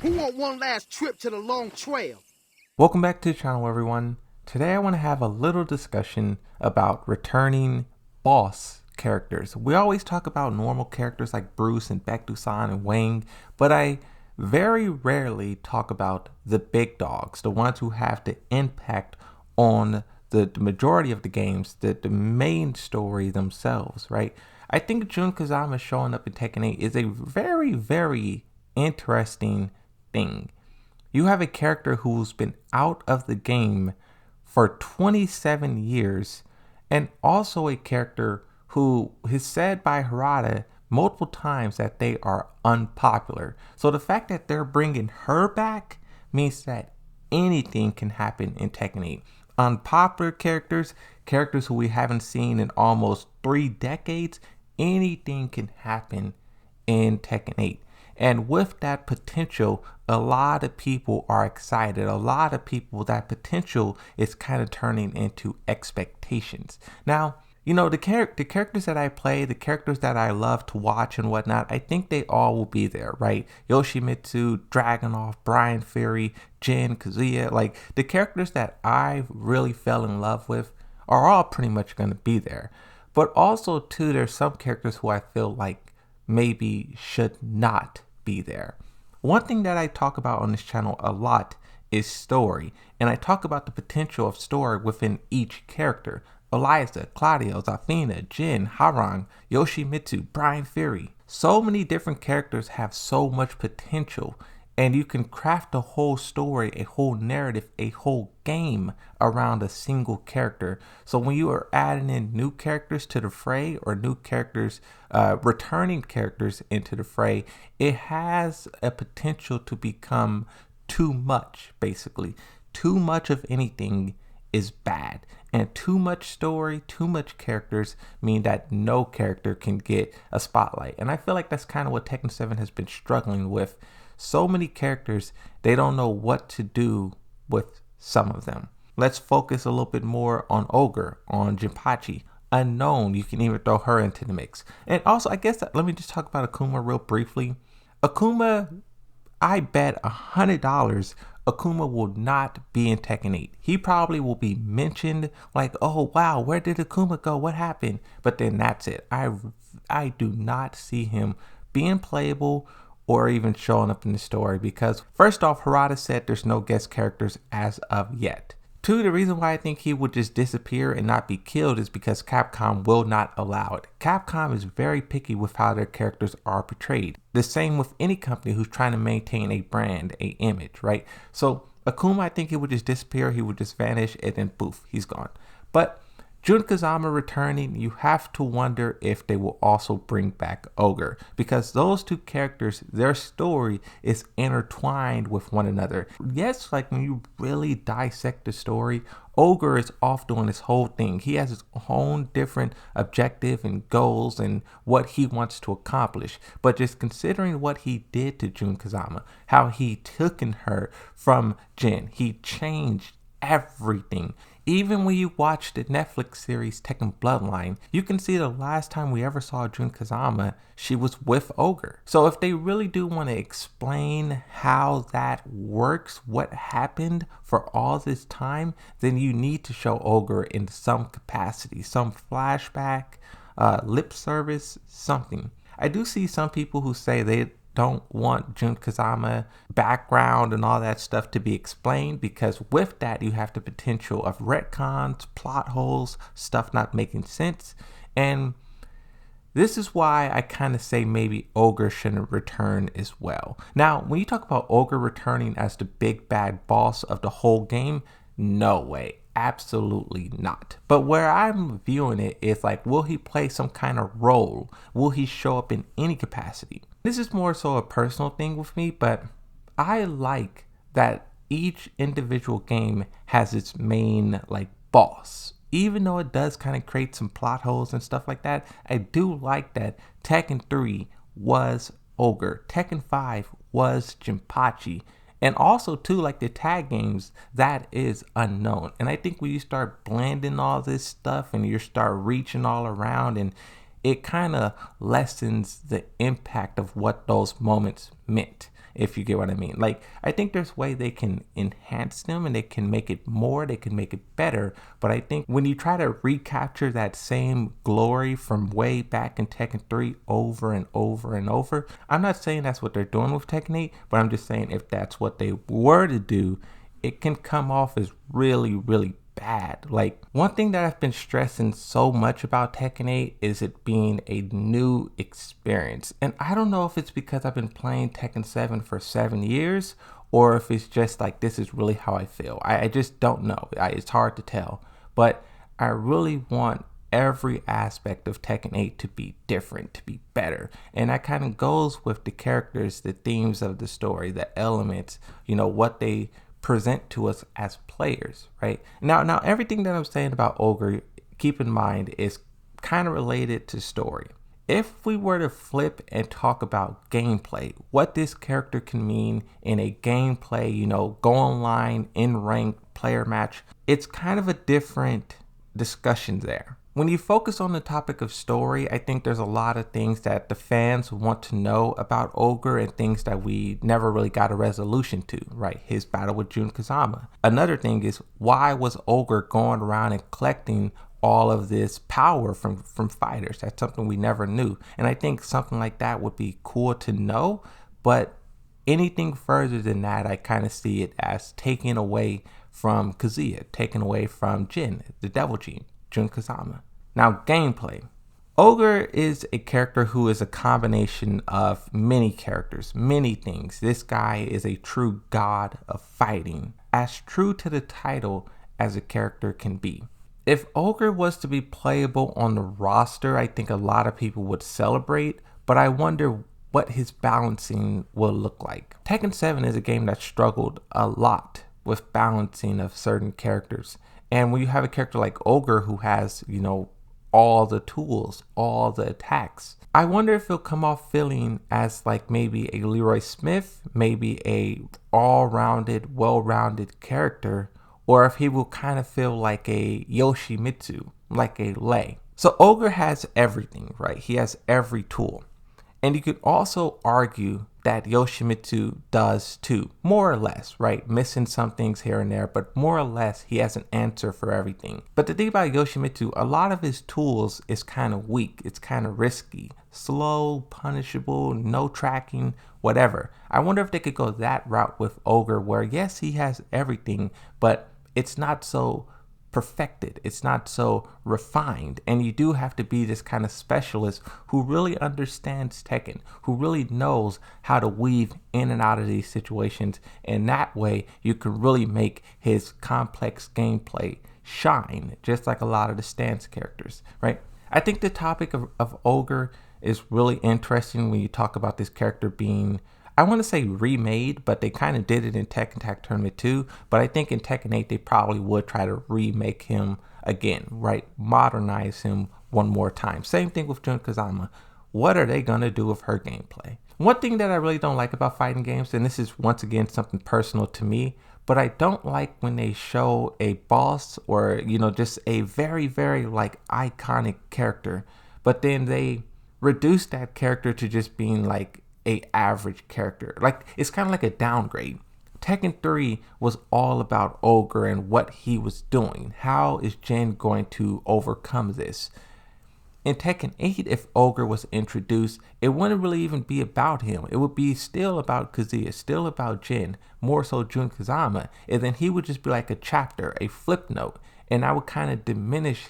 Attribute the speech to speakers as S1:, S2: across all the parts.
S1: Who want one last trip to the long trail?
S2: Welcome back to the channel, everyone. Today I want to have a little discussion about returning boss characters. We always talk about normal characters like Bruce and Baek-doo-san and Wang, but I very rarely talk about the big dogs, the ones who have the impact on the majority of the games, the main story themselves, right? I think Jun Kazama showing up in Tekken 8 is a very, very interesting thing. You have a character who's been out of the game for 27 years, and also a character who is said by Harada multiple times that they are unpopular. So the fact that they're bringing her back means that anything can happen in Tekken 8. Unpopular characters, characters who we haven't seen in almost 3 decades, anything can happen in Tekken 8. And with that potential, a lot of people are excited. A lot of people, that potential is kind of turning into expectations. Now, you know, the characters that I play, the characters that I love to watch and whatnot, I think they all will be there, right? Yoshimitsu, Dragunov, Brian Fury, Jin, Kazuya, like the characters that I really fell in love with are all pretty much going to be there. But also, too, there's some characters who I feel like maybe should not be there. One thing that I talk about on this channel a lot is story, and I talk about the potential of story within each character. Eliza, Claudio, Zafina, Jin, Harang, Yoshimitsu, Brian Fury. So many different characters have so much potential, and you can craft a whole story, a whole narrative, a whole game around a single character. So when you are adding in new characters to the fray, or new characters, returning characters into the fray, it has a potential to become too much, basically. Too much of anything is bad. And too much story, too much characters mean that no character can get a spotlight. And I feel like that's kind of what Tekken 7 has been struggling with. So many characters, they don't know what to do with some of them. Let's focus a little bit more on Ogre, on Jinpachi. Unknown, you can even throw her into the mix. And also, I guess, let me just talk about Akuma real briefly. Akuma, I bet $100 Akuma will not be in Tekken 8. He probably will be mentioned like, oh wow, where did Akuma go? What happened? But then that's it. I do not see him being playable or even showing up in the story, because first off, Harada said there's no guest characters as of yet. Two, the reason why I think he would just disappear and not be killed is because Capcom will not allow it. Capcom is very picky with how their characters are portrayed. The same with any company who's trying to maintain a brand, a image, right? So Akuma, I think he would just disappear, he would just vanish, and then poof, he's gone. But Jun Kazama returning, you have to wonder if they will also bring back Ogre, because those two characters, their story is intertwined with one another. Yes, like when you really dissect the story, Ogre is off doing his whole thing. He has his own different objective and goals and what he wants to accomplish. But just considering what he did to Jun Kazama, how he took her from Jin, he changed everything. Even when you watch the Netflix series Tekken Bloodline, you can see the last time we ever saw Jun Kazama, she was with Ogre. So if they really do want to explain how that works, what happened for all this time, then you need to show Ogre in some capacity, some flashback, lip service, something. I do see some people who say they don't want Jun Kazama background and all that stuff to be explained, because with that you have the potential of retcons, plot holes, stuff not making sense. And this is why I kind of say maybe Ogre shouldn't return as well. Now, when you talk about Ogre returning as the big bad boss of the whole game, no way. Absolutely not. But where I'm viewing it is like, will he play some kind of role? Will he show up in any capacity? This is more so a personal thing with me, but I like that each individual game has its main like boss. Even though it does kind of create some plot holes and stuff like that, I do like that Tekken 3 was Ogre, Tekken 5 was Jinpachi. And also too, like the tag games, that is unknown. And I think when you start blending all this stuff and you start reaching all around, and it kind of lessens the impact of what those moments meant. if you get what I mean. Like, I think there's way they can enhance them and they can make it more, they can make it better. But I think when you try to recapture that same glory from way back in Tekken 3 over and over and over, I'm not saying that's what they're doing with Tekken 8, but I'm just saying if that's what they were to do, it can come off as really, really bad. Like, one thing that I've been stressing so much about Tekken 8 is it being a new experience. And I don't know if it's because I've been playing Tekken 7 for 7 years or if it's just like this is really how I feel. I just don't know. It's hard to tell. But I really want every aspect of Tekken 8 to be different, to be better. And that kind of goes with the characters, the themes of the story, the elements, what they present to us as players, right? Now everything that I'm saying about Ogre, keep in mind, is kind of related to story. If we were to flip and talk about gameplay, what this character can mean in a gameplay, go online, in ranked player match, it's kind of a different discussion there. When you focus on the topic of story, I think there's a lot of things that the fans want to know about Ogre and things that we never really got a resolution to, right? His battle with Jun Kazama. Another thing is, why was Ogre going around and collecting all of this power from fighters? That's something we never knew. And I think something like that would be cool to know, but anything further than that, I kind of see it as taking away from Kazuya, taking away from Jin, the Devil Gene. Jun Kazama. Now, gameplay. Ogre is a character who is a combination of many characters, many things. This guy is a true god of fighting, as true to the title as a character can be. If Ogre was to be playable on the roster, I think a lot of people would celebrate, but I wonder what his balancing will look like. Tekken 7 is a game that struggled a lot with balancing of certain characters. And when you have a character like Ogre who has, all the tools, all the attacks, I wonder if he'll come off feeling as like maybe a Leroy Smith, maybe a all-rounded, well-rounded character, or if he will kind of feel like a Yoshimitsu, like a Lei. So Ogre has everything, right? He has every tool. And you could also argue that Yoshimitsu does too, more or less, right? Missing some things here and there, but more or less he has an answer for everything. But the thing about Yoshimitsu, a lot of his tools is kind of weak. It's kind of risky, slow, punishable, no tracking, whatever. I wonder if they could go that route with Ogre where yes, he has everything, but it's not so perfected. It's not so refined. And you do have to be this kind of specialist who really understands Tekken, who really knows how to weave in and out of these situations. And that way you can really make his complex gameplay shine, just like a lot of the stance characters, right? I think the topic of Ogre is really interesting when you talk about this character being, I want to say remade, but they kind of did it in Tekken Tag Tournament 2. But I think in Tekken 8, they probably would try to remake him again, right? Modernize him one more time. Same thing with Jun Kazama. What are they going to do with her gameplay? One thing that I really don't like about fighting games, and this is once again something personal to me, but I don't like when they show a boss or, just a very, very like iconic character, but then they reduce that character to just being like a average character. Like, it's kind of like a downgrade. Tekken 3 was all about Ogre and what he was doing. How is Jin going to overcome this? In Tekken 8, if Ogre was introduced, it wouldn't really even be about him. It would be still about Kazuya, still about Jin, more so Jun Kazama. And then he would just be like a chapter, a flip note. And that would kind of diminish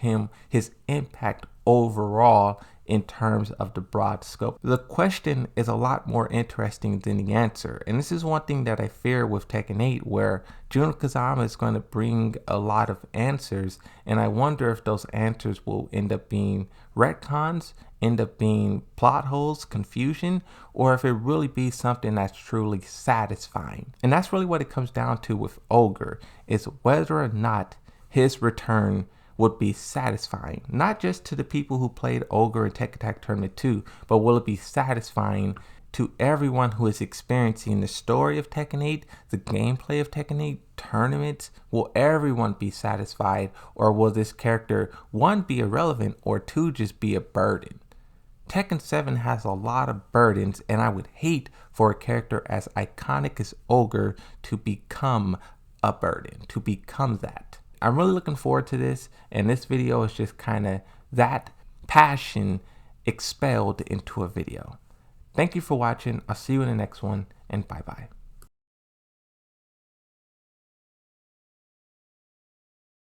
S2: his impact overall in terms of the broad scope. The question is a lot more interesting than the answer. And this is one thing that I fear with Tekken 8, where Jun Kazama is going to bring a lot of answers. And I wonder if those answers will end up being retcons, end up being plot holes, confusion, or if it really be something that's truly satisfying. And that's really what it comes down to with Ogre, is whether or not his return would be satisfying, not just to the people who played Ogre in Tekken Tag Tournament 2, but will it be satisfying to everyone who is experiencing the story of Tekken 8, the gameplay of Tekken 8, tournaments? Will everyone be satisfied, or will this character, one, be irrelevant, or two, just be a burden? Tekken 7 has a lot of burdens, and I would hate for a character as iconic as Ogre to become a burden, to become that. I'm really looking forward to this, and this video is just kind of that passion expelled into a video. Thank you for watching. I'll see you in the next one, and bye-bye.